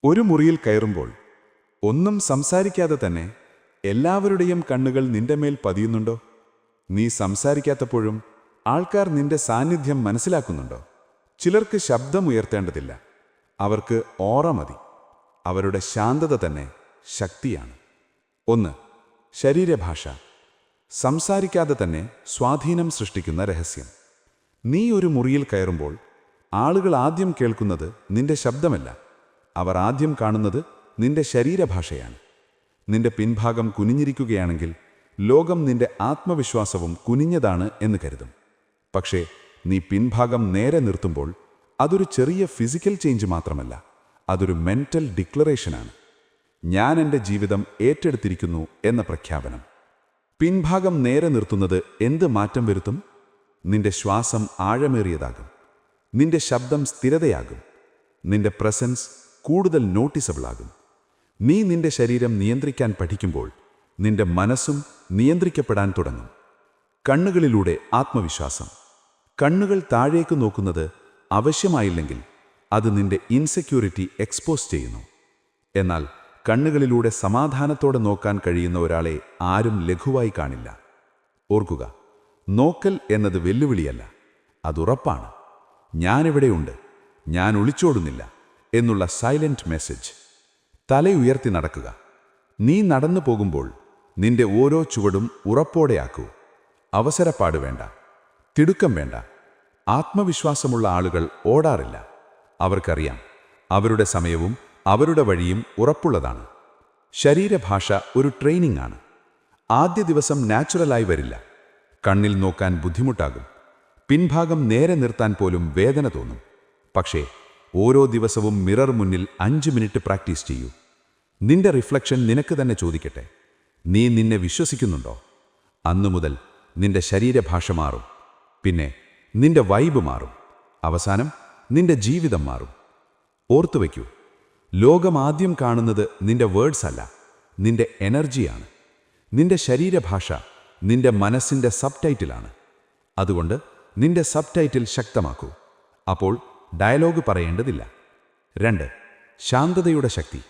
ഒരു മുറിയിൽ കയറുമ്പോൾ ഒന്നും സംസാരിക്കാതെ തന്നെ എല്ലാവരുടെയും കണ്ണുകൾ നിന്റെ മേൽ പതിയുന്നുണ്ടോ? നീ സംസാരിക്കാത്തപ്പോഴും ആൾക്കാർ നിന്റെ സാന്നിധ്യം മനസ്സിലാക്കുന്നുണ്ടോ? ചിലർക്ക് ശബ്ദമുയർത്തേണ്ടതില്ല, അവർക്ക് ഓറ മതി. അവരുടെ ശാന്തത തന്നെ ശക്തിയാണ്. 1. ശരീരഭാഷ. സംസാരിക്കാതെ തന്നെ സ്വാധീനം സൃഷ്ടിക്കുന്ന രഹസ്യം. നീ ഒരു മുറിയിൽ കയറുമ്പോൾ ആളുകൾ ആദ്യം കേൾക്കുന്നത് നിന്റെ ശബ്ദമല്ല, അവർ ആദ്യം കാണുന്നത് നിന്റെ ശരീരഭാഷയാണ്. നിന്റെ പിൻഭാഗം കുനിഞ്ഞിരിക്കുകയാണെങ്കിൽ ലോകം നിന്റെ ആത്മവിശ്വാസവും കുനിഞ്ഞതാണ് എന്ന് കരുതും. പക്ഷേ നീ പിൻഭാഗം നേരെ നിർത്തുമ്പോൾ അതൊരു ചെറിയ ഫിസിക്കൽ ചേഞ്ച് മാത്രമല്ല, അതൊരു മെന്റൽ ഡിക്ലറേഷനാണ്. ഞാൻ എൻ്റെ ജീവിതം ഏറ്റെടുത്തിരിക്കുന്നു എന്ന പ്രഖ്യാപനം. പിൻഭാഗം നേരെ നിർത്തുന്നത് എന്ത് മാറ്റം വരുത്തും? നിന്റെ ശ്വാസം ആഴമേറിയതാകും, നിന്റെ ശബ്ദം സ്ഥിരതയാകും, നിന്റെ പ്രസൻസ് കൂടുതൽ നോട്ടീസബിളാകും. നീ നിന്റെ ശരീരം നിയന്ത്രിക്കാൻ പഠിക്കുമ്പോൾ നിന്റെ മനസ്സും നിയന്ത്രിക്കപ്പെടാൻ തുടങ്ങും. കണ്ണുകളിലൂടെ ആത്മവിശ്വാസം. കണ്ണുകൾ താഴേക്ക് നോക്കുന്നത് ആവശ്യമായില്ലെങ്കിൽ അത് നിന്റെ ഇൻസെക്യൂരിറ്റി എക്സ്പോസ് ചെയ്യുന്നു. എന്നാൽ കണ്ണുകളിലൂടെ സമാധാനത്തോടെ നോക്കാൻ കഴിയുന്ന ഒരാളെ ആരും ലഘുവായി കാണില്ല. ഓർക്കുക, നോക്കൽ എന്നത് വെല്ലുവിളിയല്ല, അതുറപ്പാണ്. ഞാനിവിടെയുണ്ട്, ഞാൻ ഒളിച്ചോടുന്നില്ല എന്നുള്ള സൈലന്റ് മെസ്സേജ്. തല ഉയർത്തി നടക്കുക. നീ നടന്നു പോകുമ്പോൾ നിന്റെ ഓരോ ചുവടും ഉറപ്പോടെയാക്കൂ. അവസരപ്പാട് വേണ്ട, തിടുക്കം വേണ്ട. ആത്മവിശ്വാസമുള്ള ആളുകൾ ഓടാറില്ല. അവർക്കറിയാം അവരുടെ സമയവും അവരുടെ വഴിയും ഉറപ്പുള്ളതാണ്. ശരീരഭാഷ ഒരു ട്രെയിനിങ് ആണ്. ആദ്യ ദിവസം നാച്ചുറലായി വരില്ല. കണ്ണിൽ നോക്കാൻ ബുദ്ധിമുട്ടാകും, പിൻഭാഗം നേരെ നിർത്താൻ പോലും വേദന തോന്നും. പക്ഷേ ഓരോ ദിവസവും മിറർ മുന്നിൽ 5 മിനിറ്റ് പ്രാക്ടീസ് ചെയ്യൂ. നിന്റെ റിഫ്ലക്ഷൻ നിനക്ക് തന്നെ ചോദിക്കട്ടെ, നീ നിന്നെ വിശ്വസിക്കുന്നുണ്ടോ? അന്നു മുതൽ നിന്റെ ശരീരഭാഷ മാറും, പിന്നെ നിന്റെ വൈബ് മാറും, അവസാനം നിന്റെ ജീവിതം മാറും. ഓർത്തുവയ്ക്കൂ, ലോകം ആദ്യം കാണുന്നത് നിന്റെ വേർഡ്സ് അല്ല, നിന്റെ എനർജിയാണ്. നിന്റെ ശരീരഭാഷ നിന്റെ മനസ്സിൻ്റെ സബ് ടൈറ്റിലാണ്. അതുകൊണ്ട് നിന്റെ സബ് ടൈറ്റിൽ ശക്തമാക്കൂ. അപ്പോൾ ഡയലോഗ് പറയേണ്ടതില്ല. 2. ശാന്തതയുടെ ശക്തി.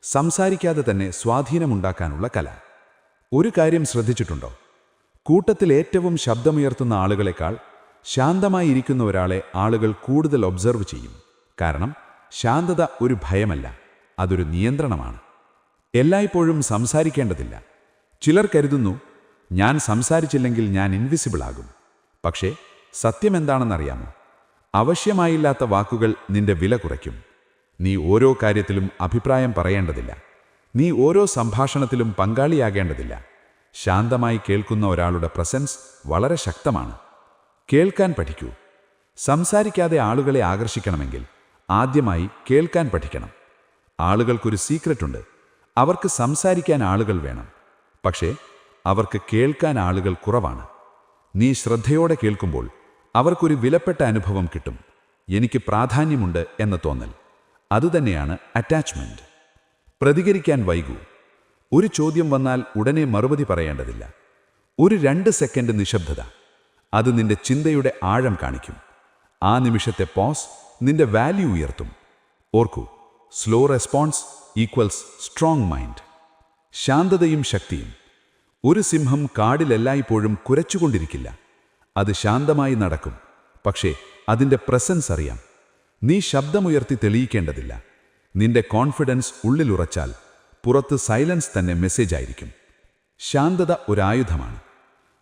സംസാരിക്കാതെ തന്നെ സ്വാധീനമുണ്ടാക്കാനുള്ള കല. ഒരു കാര്യം ശ്രദ്ധിച്ചിട്ടുണ്ടോ? കൂട്ടത്തിൽ ഏറ്റവും ശബ്ദമുയർത്തുന്ന ആളുകളെക്കാൾ ശാന്തമായി ഇരിക്കുന്ന ഒരാളെ ആളുകൾ കൂടുതൽ ഒബ്സർവ് ചെയ്യും. കാരണം ശാന്തത ഒരു ഭയമല്ല, അതൊരു നിയന്ത്രണമാണ്. എല്ലായ്പ്പോഴും സംസാരിക്കേണ്ടതില്ല. ചിലർ കരുതുന്നു, ഞാൻ സംസാരിച്ചില്ലെങ്കിൽ ഞാൻ ഇൻവിസിബിൾ ആകും. പക്ഷേ സത്യമെന്താണെന്നറിയാമോ? ആവശ്യമായില്ലാത്ത വാക്കുകൾ നിന്റെ വില കുറയ്ക്കും. നീ ഓരോ കാര്യത്തിലും അഭിപ്രായം പറയേണ്ടതില്ല. നീ ഓരോ സംഭാഷണത്തിലും പങ്കാളിയാകേണ്ടതില്ല. ശാന്തമായി കേൾക്കുന്ന ഒരാളുടെ പ്രസൻസ് വളരെ ശക്തമാണ്. കേൾക്കാൻ പഠിക്കൂ. സംസാരിക്കാതെ ആളുകളെ ആകർഷിക്കണമെങ്കിൽ ആദ്യമായി കേൾക്കാൻ പഠിക്കണം. ആളുകൾക്കൊരു സീക്രട്ടുണ്ട്. അവർക്ക് സംസാരിക്കാൻ ആളുകൾ വേണം, പക്ഷേ അവർക്ക് കേൾക്കാൻ ആളുകൾ കുറവാണ്. നീ ശ്രദ്ധയോടെ കേൾക്കുമ്പോൾ അവർക്കൊരു വിലപ്പെട്ട അനുഭവം കിട്ടും. എനിക്ക് പ്രാധാന്യമുണ്ട് എന്ന തോന്നൽ. അതുതന്നെയാണ് അറ്റാച്ച്മെന്റ്. പ്രതികരിക്കാൻ വൈകൂ. ഒരു ചോദ്യം വന്നാൽ ഉടനെ മറുപടി പറയേണ്ടതില്ല. ഒരു 2 സെക്കൻഡ് നിശബ്ദത, അത് നിന്റെ ചിന്തയുടെ ആഴം കാണിക്കും. ആ നിമിഷത്തെ പോസ് നിന്റെ വാല്യൂ ഉയർത്തും. ഓർക്കൂ, slow response equals strong mind. ശാന്തതയും ശക്തിയും. ഒരു സിംഹം കാടിലെല്ലായ്പ്പോഴും കുരച്ചുകൊണ്ടിരിക്കില്ല. അത് ശാന്തമായി നടക്കും, പക്ഷേ അതിൻ്റെ പ്രസൻസ് അറിയാം. നീ ശബ്ദമുയർത്തി തെളിയിക്കേണ്ടതില്ല. നിന്റെ കോൺഫിഡൻസ് ഉള്ളിലുറച്ചാൽ പുറത്ത് സൈലൻസ് തന്നെ മെസ്സേജ് ആയിരിക്കും. ശാന്തത ഒരായുധമാണ്.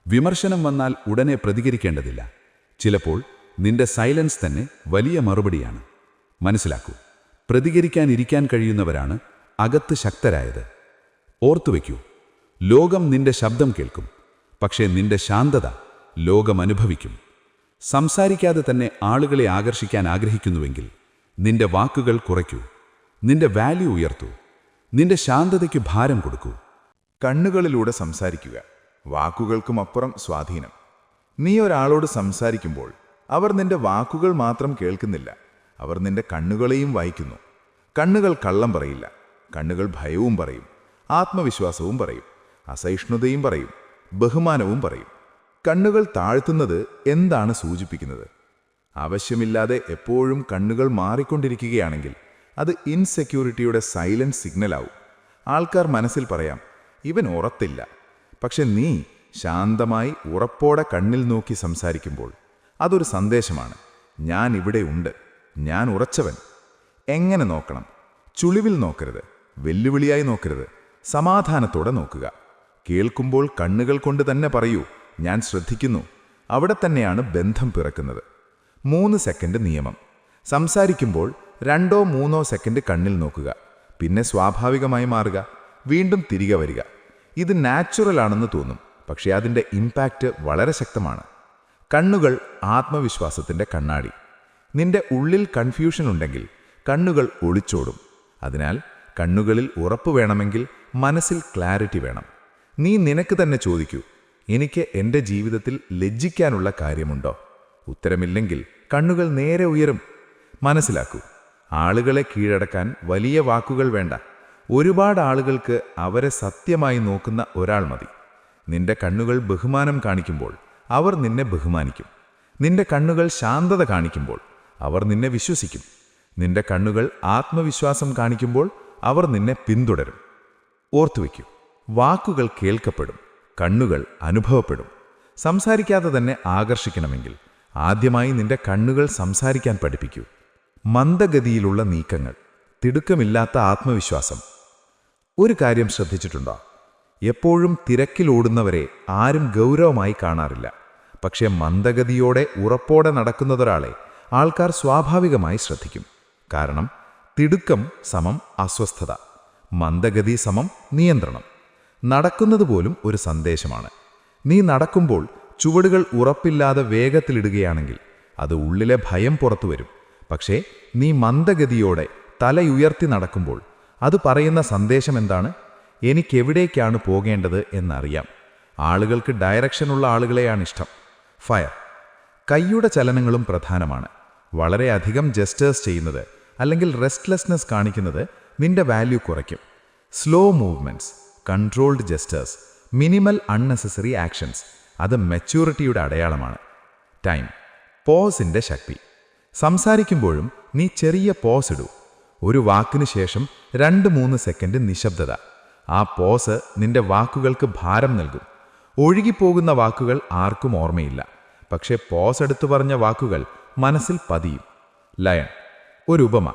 വിമർശനം വന്നാൽ ഉടനെ പ്രതികരിക്കേണ്ടതില്ല. ചിലപ്പോൾ നിന്റെ സൈലൻസ് തന്നെ വലിയ മറുപടിയാണ്. മനസ്സിലാക്കൂ, പ്രതികരിക്കാനിരിക്കാൻ കഴിയുന്നവരാണ് അകത്ത് ശക്തരായത്. ഓർത്തുവെക്കൂ, ലോകം നിന്റെ ശബ്ദം കേൾക്കും, പക്ഷേ നിന്റെ ശാന്തത ലോകം അനുഭവിക്കും. സംസാരിക്കാതെ തന്നെ ആളുകളെ ആകർഷിക്കാൻ ആഗ്രഹിക്കുന്നുവെങ്കിൽ നിന്റെ വാക്കുകൾ കുറയ്ക്കൂ. നിന്റെ വാല്യൂ ഉയർത്തൂ. നിന്റെ ശാന്തതയ്ക്ക് ഭാരം കൊടുക്കൂ. കണ്ണുകളിലൂടെ സംസാരിക്കുക. വാക്കുകൾക്കും അപ്പുറം സ്വാധീനം. നീ ഒരാളോട് സംസാരിക്കുമ്പോൾ അവർ നിന്റെ വാക്കുകൾ മാത്രം കേൾക്കുന്നില്ല, അവർ നിന്റെ കണ്ണുകളെയും വായിക്കുന്നു. കണ്ണുകൾ കള്ളം പറയില്ല. കണ്ണുകൾ ഭയവും പറയും, ആത്മവിശ്വാസവും പറയും, അസഹിഷ്ണുതയും പറയും, ബഹുമാനവും പറയും. കണ്ണുകൾ താഴ്ത്തുന്നത് എന്താണ് സൂചിപ്പിക്കുന്നത്? ആവശ്യമില്ലാതെ എപ്പോഴും കണ്ണുകൾ മാറിക്കൊണ്ടിരിക്കുകയാണെങ്കിൽ അത് ഇൻസെക്യൂരിറ്റിയുടെ സൈലന്റ് സിഗ്നലാവും. ആൾക്കാർ മനസ്സിൽ പറയാം, ഇവൻ ഉറത്തില്ല. പക്ഷെ നീ ശാന്തമായി ഉറപ്പോടെ കണ്ണിൽ നോക്കി സംസാരിക്കുമ്പോൾ അതൊരു സന്ദേശമാണ്. ഞാൻ ഇവിടെ ഉണ്ട്, ഞാൻ ഉറച്ചവൻ. എങ്ങനെ നോക്കണം? ചുളിവിൽ നോക്കരുത്, വെല്ലുവിളിയായി നോക്കരുത്, സമാധാനത്തോടെ നോക്കുക. കേൾക്കുമ്പോൾ കണ്ണുകൾ കൊണ്ട് തന്നെ പറയൂ, ഞാൻ ശ്രദ്ധിക്കുന്നു. അവിടെ തന്നെയാണ് ബന്ധം പിറക്കുന്നത്. 3 സെക്കൻഡ് നിയമം. സംസാരിക്കുമ്പോൾ 2-3 സെക്കൻഡ് കണ്ണിൽ നോക്കുക, പിന്നെ സ്വാഭാവികമായി മാറുക, വീണ്ടും തിരികെ വരിക. ഇത് നാച്ചുറൽ ആണെന്ന് തോന്നും, പക്ഷേ അതിൻ്റെ ഇമ്പാക്റ്റ് വളരെ ശക്തമാണ്. കണ്ണുകൾ ആത്മവിശ്വാസത്തിൻ്റെ കണ്ണാടി. നിന്റെ ഉള്ളിൽ കൺഫ്യൂഷൻ ഉണ്ടെങ്കിൽ കണ്ണുകൾ ഒളിച്ചോടും. അതിനാൽ കണ്ണുകളിൽ ഉറപ്പ് വേണമെങ്കിൽ മനസ്സിൽ ക്ലാരിറ്റി വേണം. നീ നിനക്ക് തന്നെ ചോദിക്കൂ, എനിക്ക് എൻ്റെ ജീവിതത്തിൽ ലജ്ജിക്കാനുള്ള കാര്യമുണ്ടോ? ഉത്തരമില്ലെങ്കിൽ കണ്ണുകൾ നേരെ ഉയരും. മനസ്സിലാക്കൂ, ആളുകളെ കീഴടക്കാൻ വലിയ വാക്കുകൾ വേണ്ട. ഒരുപാട് ആളുകൾക്ക് അവരെ സത്യമായി നോക്കുന്ന ഒരാൾ മതി. നിന്റെ കണ്ണുകൾ ബഹുമാനം കാണിക്കുമ്പോൾ അവർ നിന്നെ ബഹുമാനിക്കും. നിന്റെ കണ്ണുകൾ ശാന്തത കാണിക്കുമ്പോൾ അവർ നിന്നെ വിശ്വസിക്കും. നിന്റെ കണ്ണുകൾ ആത്മവിശ്വാസം കാണിക്കുമ്പോൾ അവർ നിന്നെ പിന്തുടരും. ഓർത്തുവെക്കൂ, വാക്കുകൾ കേൾക്കപ്പെടും, കണ്ണുകൾ അനുഭവപ്പെടും. സംസാരിക്കാതെ തന്നെ ആകർഷിക്കണമെങ്കിൽ ആദ്യമായി നിന്റെ കണ്ണുകൾ സംസാരിക്കാൻ പഠിപ്പിക്കൂ. മന്ദഗതിയിലുള്ള നീക്കങ്ങൾ, തിടുക്കമില്ലാത്ത ആത്മവിശ്വാസം. ഒരു കാര്യം ശ്രദ്ധിച്ചിട്ടുണ്ടോ? എപ്പോഴും തിരക്കിലോടുന്നവരെ ആരും ഗൗരവമായി കാണാറില്ല. പക്ഷേ മന്ദഗതിയോടെ ഉറപ്പോടെ നടക്കുന്നതൊരാളെ ആൾക്കാർ സ്വാഭാവികമായി ശ്രദ്ധിക്കും. കാരണം തിടുക്കം സമം അസ്വസ്ഥത, മന്ദഗതി സമം നിയന്ത്രണം. നടക്കുന്നത് പോലും ഒരു സന്ദേശമാണ്. നീ നടക്കുമ്പോൾ ചുവടുകൾ ഉറപ്പില്ലാതെ വേഗത്തിലിടുകയാണെങ്കിൽ അത് ഉള്ളിലെ ഭയം പുറത്തു വരും. പക്ഷേ നീ മന്ദഗതിയോടെ തലയുയർത്തി നടക്കുമ്പോൾ അത് പറയുന്ന സന്ദേശം എന്താണ്? എനിക്കെവിടേക്കാണ് പോകേണ്ടത് എന്നറിയാം. ആളുകൾക്ക് ഡയറക്ഷനുള്ള ആളുകളെയാണ് ഇഷ്ടം. ഫയർ. കൈയുടെ ചലനങ്ങളും പ്രധാനമാണ്. വളരെയധികം ജെസ്റ്റേഴ്സ് ചെയ്യുന്നത് അല്ലെങ്കിൽ റെസ്റ്റ്ലെസ്നെസ് കാണിക്കുന്നത് നിന്റെ വാല്യൂ കുറയ്ക്കും. Slow movements, controlled gestures, minimal unnecessary actions, അത് മെച്യൂരിറ്റിയുടെ അടയാളമാണ്. ടൈം. പോസിൻ്റെ ശക്തി. സംസാരിക്കുമ്പോഴും നീ ചെറിയ പോസ് ഇടൂ. ഒരു വാക്കിന് ശേഷം 2-3 സെക്കൻഡ് നിശബ്ദത. ആ പോസ് നിന്റെ വാക്കുകൾക്ക് ഭാരം നൽകും. ഒഴുകിപ്പോകുന്ന വാക്കുകൾ ആർക്കും ഓർമ്മയില്ല. പക്ഷേ പോസ് എടുത്തു പറഞ്ഞ വാക്കുകൾ മനസ്സിൽ പതിയും. ലയൺ. ഒരു ഉപമ.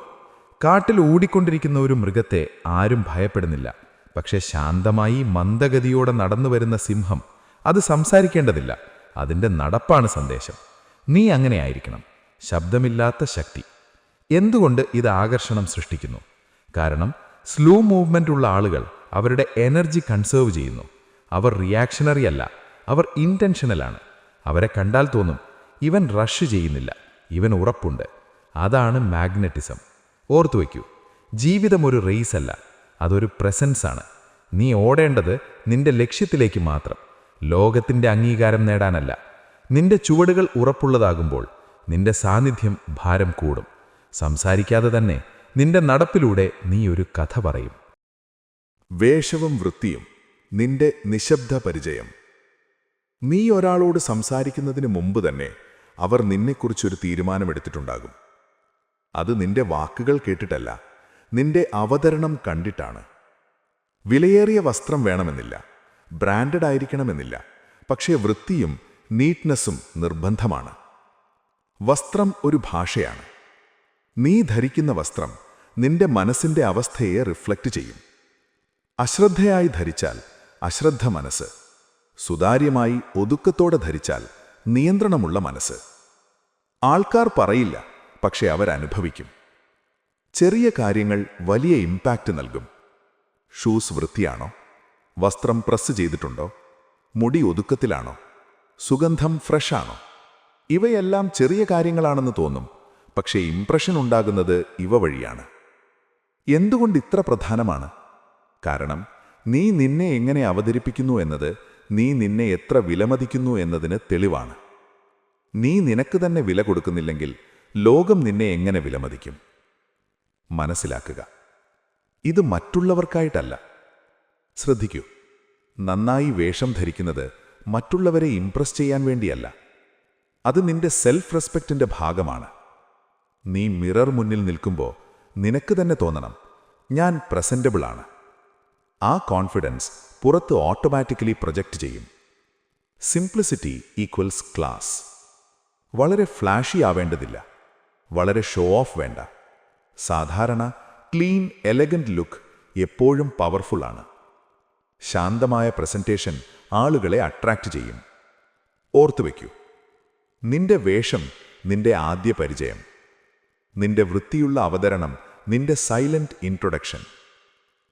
കാട്ടിൽ ഓടിക്കൊണ്ടിരിക്കുന്ന ഒരു മൃഗത്തെ ആരും ഭയപ്പെടുന്നില്ല. പക്ഷെ ശാന്തമായി മന്ദഗതിയോടെ നടന്നു വരുന്ന സിംഹം, അത് സംസാരിക്കേണ്ടതില്ല, അതിൻ്റെ നടപ്പാണ് സന്ദേശം. നീ അങ്ങനെയായിരിക്കണം. ശബ്ദമില്ലാത്ത ശക്തി. എന്തുകൊണ്ട് ഇത് ആകർഷണം സൃഷ്ടിക്കുന്നു? കാരണം സ്ലോ മൂവ്മെൻ്റ് ഉള്ള ആളുകൾ അവരുടെ എനർജി കൺസേർവ് ചെയ്യുന്നു. അവർ റിയാക്ഷണറി അല്ല, അവർ ഇൻറ്റൻഷനലാണ്. അവരെ കണ്ടാൽ തോന്നും, ഇവൻ റഷ് ചെയ്യുന്നില്ല, ഇവൻ ഉറപ്പുണ്ട്. അതാണ് മാഗ്നറ്റിസം. ഓർത്തുവയ്ക്കൂ, ജീവിതം ഒരു റേസ് അല്ല, അതൊരു പ്രസൻസാണ്. നീ ഓടേണ്ടത് നിന്റെ ലക്ഷ്യത്തിലേക്ക് മാത്രം, ലോകത്തിൻ്റെ അംഗീകാരം നേടാനല്ല. നിന്റെ ചുവടുകൾ ഉറപ്പുള്ളതാകുമ്പോൾ നിന്റെ സാന്നിധ്യം ഭാരം കൂടും. സംസാരിക്കാതെ തന്നെ നിന്റെ നടപ്പിലൂടെ നീ ഒരു കഥ പറയും. വേഷവും വൃത്തിയും, നിന്റെ നിശബ്ദ പരിചയം. നീ ഒരാളോട് സംസാരിക്കുന്നതിന് മുമ്പ് തന്നെ അവർ നിന്നെക്കുറിച്ചൊരു തീരുമാനമെടുത്തിട്ടുണ്ടാകും. അത് നിന്റെ വാക്കുകൾ കേട്ടിട്ടല്ല, നിന്റെ അവതരണം കണ്ടിട്ടാണ്. വിലയേറിയ വസ്ത്രം വേണമെന്നില്ല, ബ്രാൻഡഡ് ആയിരിക്കണമെന്നില്ല, പക്ഷേ വൃത്തിയും നീറ്റ്നെസ്സും നിർബന്ധമാണ്. വസ്ത്രം ഒരു ഭാഷയാണ്. നീ ധരിക്കുന്ന വസ്ത്രം നിന്റെ മനസ്സിൻ്റെ അവസ്ഥയെ റിഫ്ലക്റ്റ് ചെയ്യും. അശ്രദ്ധയായി ധരിച്ചാൽ അശ്രദ്ധ മനസ്സ്, സുതാര്യമായി ഒതുക്കത്തോടെ ധരിച്ചാൽ നിയന്ത്രണമുള്ള മനസ്സ്. ആൾക്കാർ പറയില്ല, പക്ഷെ അവരനുഭവിക്കും. ചെറിയ കാര്യങ്ങൾ വലിയ ഇമ്പാക്റ്റ് നൽകും. ഷൂസ് വൃത്തിയാണോ? വസ്ത്രം പ്രസ് ചെയ്തിട്ടുണ്ടോ? മുടി ഒതുക്കത്തിലാണോ? സുഗന്ധം ഫ്രഷാണോ? ഇവയെല്ലാം ചെറിയ കാര്യങ്ങളാണെന്ന് തോന്നും, പക്ഷേ ഇംപ്രഷൻ ഉണ്ടാകുന്നത് ഇവ വഴിയാണ്. എന്തുകൊണ്ട് ഇത്ര പ്രധാനമാണ്? കാരണം നീ നിന്നെ എങ്ങനെ അവതരിപ്പിക്കുന്നു എന്നത് നീ നിന്നെ എത്ര വിലമതിക്കുന്നു എന്നതിന് തെളിവാണ്. നീ നിനക്ക് തന്നെ വില കൊടുക്കുന്നില്ലെങ്കിൽ ലോകം നിന്നെ എങ്ങനെ വിലമതിക്കും? മനസ്സിലാക്കുക, ഇത് മറ്റുള്ളവർക്കായിട്ടല്ല. ശ്രദ്ധിക്കൂ, നന്നായി വേഷം ധരിക്കുന്നത് മറ്റുള്ളവരെ ഇംപ്രസ് ചെയ്യാൻ വേണ്ടിയല്ല. അത് നിന്റെ സെൽഫ് റെസ്പെക്റ്റിൻ്റെ ഭാഗമാണ്. നീ മിറർ മുന്നിൽ നിൽക്കുമ്പോൾ നിനക്ക് തന്നെ തോന്നണം, ഞാൻ പ്രസന്റബിളാണ്. ആ കോൺഫിഡൻസ് പുറത്ത് ഓട്ടോമാറ്റിക്കലി പ്രൊജക്റ്റ് ചെയ്യും. Simplicity equals class. വളരെ ഫ്ലാഷി ആവേണ്ടതില്ല, വളരെ ഷോ ഓഫ് വേണ്ട. സാധാരണ ക്ലീൻ എലഗന്റ് ലുക്ക് എപ്പോഴും പവർഫുള്ളാണ്. ശാന്തമായ പ്രസന്റേഷൻ ആളുകളെ അട്രാക്റ്റ് ചെയ്യും. ഓർത്തുവെക്കൂ, നിന്റെ വേഷം നിന്റെ ആദ്യ പരിചയം. നിന്റെ വൃത്തിയുള്ള അവതരണം നിന്റെ സൈലന്റ് ഇൻട്രൊഡക്ഷൻ.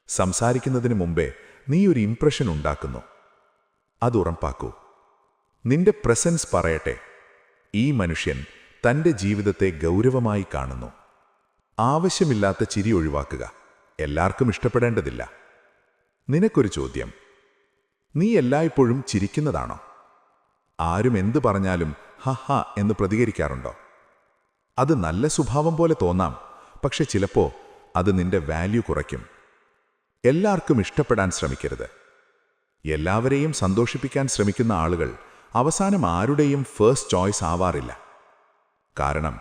സംസാരിക്കുന്നതിന് മുമ്പേ നീ ഒരു ഇംപ്രഷൻ ഉണ്ടാക്കുന്നു. അത് ഉറപ്പാക്കൂ. നിന്റെ പ്രസൻസ് പറയട്ടെ, ഈ മനുഷ്യൻ തൻ്റെ ജീവിതത്തെ ഗൗരവമായി കാണുന്നു. ആവശ്യമില്ലാത്ത ചിരി ഒഴിവാക്കുക. എല്ലാവർക്കും ഇഷ്ടപ്പെടേണ്ടതില്ല. നിനക്കൊരു ചോദ്യം: നീ എല്ലായ്പ്പോഴും ചിരിക്കുന്നതാണോ? ആരും എന്തു പറഞ്ഞാലും ഹ എന്ന് പ്രതികരിക്കാറുണ്ടോ? അത് നല്ല സ്വഭാവം പോലെ തോന്നാം, പക്ഷെ ചിലപ്പോൾ അത് നിന്റെ വാല്യൂ കുറയ്ക്കും. എല്ലാവർക്കും ഇഷ്ടപ്പെടാൻ ശ്രമിക്കരുത്. എല്ലാവരെയും സന്തോഷിപ്പിക്കാൻ ശ്രമിക്കുന്ന ആളുകൾ അവസാനം ആരുടെയും ഫസ്റ്റ് ചോയ്സ് ആവാറില്ല. കാരണം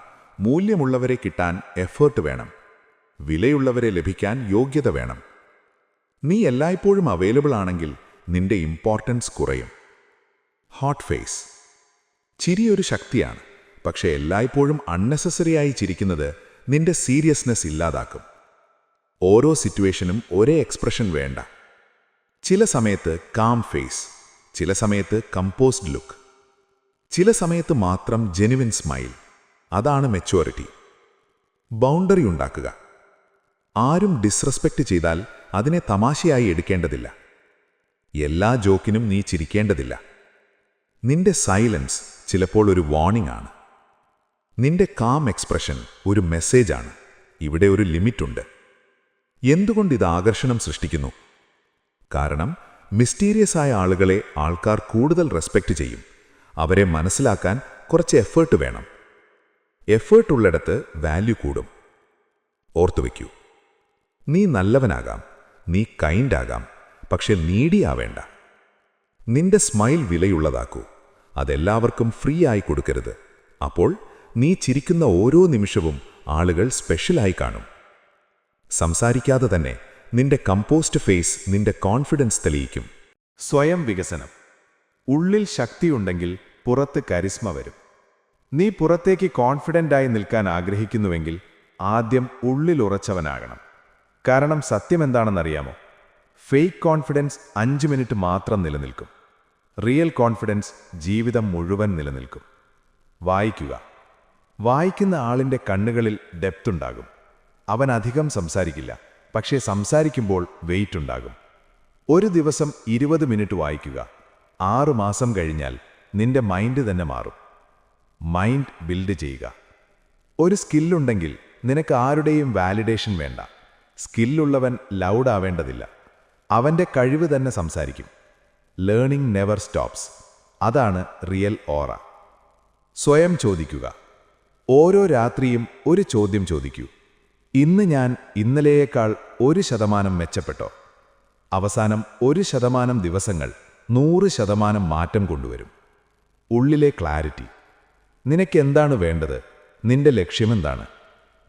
മൂല്യമുള്ളവരെ കിട്ടാൻ എഫേർട്ട് വേണം, വിലയുള്ളവരെ ലഭിക്കാൻ യോഗ്യത വേണം. നീ എല്ലായ്പ്പോഴും അവൈലബിൾ ആണെങ്കിൽ നിന്റെ ഇമ്പോർട്ടൻസ് കുറയും. Hot face. ചിരി ഒരു ശക്തിയാണ്, പക്ഷെ എല്ലായ്പ്പോഴും അൺനെസസറിയായി ചിരിക്കുന്നത് നിന്റെ സീരിയസ്നെസ് ഇല്ലാതാക്കും. ഓരോ സിറ്റുവേഷനും ഒരേ എക്സ്പ്രഷൻ വേണ്ട. ചില സമയത്ത് കാം ഫേസ്, ചില സമയത്ത് കമ്പോസ്ഡ് ലുക്ക്, ചില സമയത്ത് മാത്രം ജെനുവിൻ സ്മൈൽ. അതാണ് മെച്യൂരിറ്റി. ബൗണ്ടറി ഉണ്ടാക്കുക. ആരും ഡിസ്റെസ്പെക്റ്റ് ചെയ്താൽ അതിനെ തമാശയായി എടുക്കേണ്ടതില്ല. എല്ലാ ജോക്കിനും നീ ചിരിക്കേണ്ടതില്ല. നിന്റെ സൈലൻസ് ചിലപ്പോൾ ഒരു വാർണിംഗ് ആണ്. നിന്റെ കാം എക്സ്പ്രഷൻ ഒരു മെസ്സേജാണ്. ഇവിടെ ഒരു ലിമിറ്റുണ്ട്. എന്തുകൊണ്ടിത് ആകർഷണം സൃഷ്ടിക്കുന്നു? കാരണം മിസ്റ്റീരിയസ് ആയ ആളുകളെ ആൾക്കാർ കൂടുതൽ റെസ്പെക്റ്റ് ചെയ്യും. അവരെ മനസ്സിലാക്കാൻ കുറച്ച് എഫേർട്ട് വേണം. എഫേർട്ട് ഉള്ളിടത്ത് വാല്യൂ കൂടും. ഓർത്തുവെക്കൂ, നീ നല്ലവനാകാം, നീ കൈൻഡ് ആകാം, പക്ഷെ നീഡി ആവേണ്ട. നിന്റെ സ്മൈൽ വിലയുള്ളതാക്കൂ. അതെല്ലാവർക്കും ഫ്രീ ആയി കൊടുക്കരുത്. അപ്പോൾ നീ ചിരിക്കുന്ന ഓരോ നിമിഷവും ആളുകൾ സ്പെഷ്യലായി കാണും. സംസാരിക്കാതെ തന്നെ നിന്റെ കമ്പോസ്റ്റ് ഫേസ് നിന്റെ കോൺഫിഡൻസ് തെളിയിക്കും. സ്വയം വികസനം. ഉള്ളിൽ ശക്തിയുണ്ടെങ്കിൽ പുറത്ത് കരിസ്മ വരും. നീ പുറത്തേക്ക് കോൺഫിഡൻ്റായി നിൽക്കാൻ ആഗ്രഹിക്കുന്നുവെങ്കിൽ ആദ്യം ഉള്ളിൽ ഉറച്ചവനാകണം. കാരണം സത്യം എന്താണെന്നറിയാമോ? ഫേക്ക് കോൺഫിഡൻസ് 5 മിനിറ്റ് മാത്രം നിലനിൽക്കും. റിയൽ കോൺഫിഡൻസ് ജീവിതം മുഴുവൻ നിലനിൽക്കും. വായിക്കുക. വായിക്കുന്ന ആളിൻ്റെ കണ്ണുകളിൽ ഡെപ്ത് ഉണ്ടാകും. അവൻ അധികം സംസാരിക്കില്ല, പക്ഷേ സംസാരിക്കുമ്പോൾ വെയിറ്റ് ഉണ്ടാകും. ഒരു ദിവസം 20 മിനിറ്റ് വായിക്കുക. 6 മാസം കഴിഞ്ഞാൽ നിന്റെ മൈൻഡ് തന്നെ മാറും. മൈൻഡ് ബിൽഡ് ചെയ്യുക. ഒരു സ്കില്ലുണ്ടെങ്കിൽ നിനക്ക് ആരുടെയും വാലിഡേഷൻ വേണ്ട. സ്കില്ലുള്ളവൻ ലൗഡ് ആവേണ്ടതില്ല. അവൻ്റെ കഴിവ് തന്നെ സംസാരിക്കും. Learning never stops. അതാണ് റിയൽ ഓറ. സ്വയം ചോദിക്കുക. ഓരോ രാത്രിയും ഒരു ചോദ്യം ചോദിക്കൂ. ഇന്ന് ഞാൻ ഇന്നലെയേക്കാൾ 1% മെച്ചപ്പെട്ടോ? അവസാനം 1% ദിവസങ്ങൾ 100% മാറ്റം കൊണ്ടുവരും. ഉള്ളിലെ ക്ലാരിറ്റി. നിനക്ക് എന്താണ് വേണ്ടത്? നിന്റെ ലക്ഷ്യമെന്താണ്?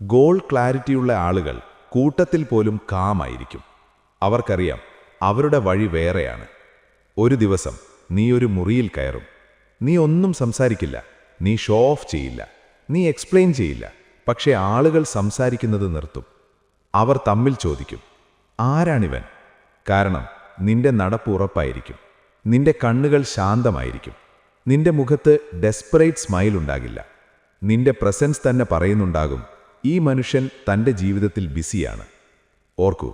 ഗോൾ ക്ലാരിറ്റിയുള്ള ആളുകൾ കൂട്ടത്തിൽ പോലും കാമായിരിക്കും. അവർക്കറിയാം അവരുടെ വഴി വേറെയാണ്. ഒരു ദിവസം നീ ഒരു മുറിയിൽ കയറും. നീ ഒന്നും സംസാരിക്കില്ല, നീ ഷോ ഓഫ് ചെയ്യില്ല, നീ എക്സ്പ്ലെയിൻ ചെയ്യില്ല. പക്ഷേ ആളുകൾ സംസാരിക്കുന്നത് നിർത്തും. അവർ തമ്മിൽ ചോദിക്കും, ആരാണിവൻ? കാരണം നിന്റെ നടപ്പ് ഉറപ്പായിരിക്കും. നിന്റെ കണ്ണുകൾ ശാന്തമായിരിക്കും. നിന്റെ മുഖത്ത് ഡെസ്പറേറ്റ് സ്മൈൽ ഉണ്ടാകില്ല. നിന്റെ പ്രസൻസ് തന്നെ പറയുന്നുണ്ടാകും, ഈ മനുഷ്യൻ തൻ്റെ ജീവിതത്തിൽ ബിസിയാണ്. ഓർക്കൂ,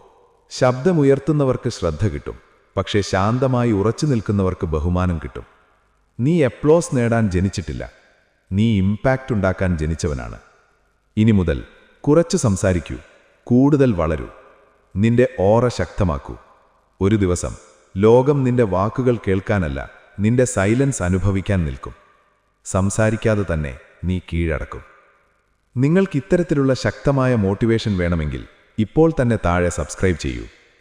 ശബ്ദമുയർത്തുന്നവർക്ക് ശ്രദ്ധ കിട്ടും, പക്ഷേ ശാന്തമായി ഉറച്ചു നിൽക്കുന്നവർക്ക് ബഹുമാനം കിട്ടും. നീ എപ്ലോസ് നേടാൻ ജനിച്ചിട്ടില്ല, നീ ഇമ്പാക്റ്റ് ഉണ്ടാക്കാൻ ജനിച്ചവനാണ്. ഇനി മുതൽ കുറച്ച് സംസാരിക്കൂ, കൂടുതൽ വളരൂ, നിന്റെ ഓറ ശക്തമാക്കൂ. ഒരു ദിവസം ലോകം നിന്റെ വാക്കുകൾ കേൾക്കാനല്ല, നിന്റെ സൈലൻസ് അനുഭവിക്കാൻ നിൽക്കും. സംസാരിക്കാതെ തന്നെ നീ കീഴടക്കും. നിങ്ങൾക്ക് ഇത്തരത്തിലുള്ള ശക്തമായ മോട്ടിവേഷൻ വേണമെങ്കിൽ ഇപ്പോൾ തന്നെ താഴെ സബ്സ്ക്രൈബ് ചെയ്യൂ.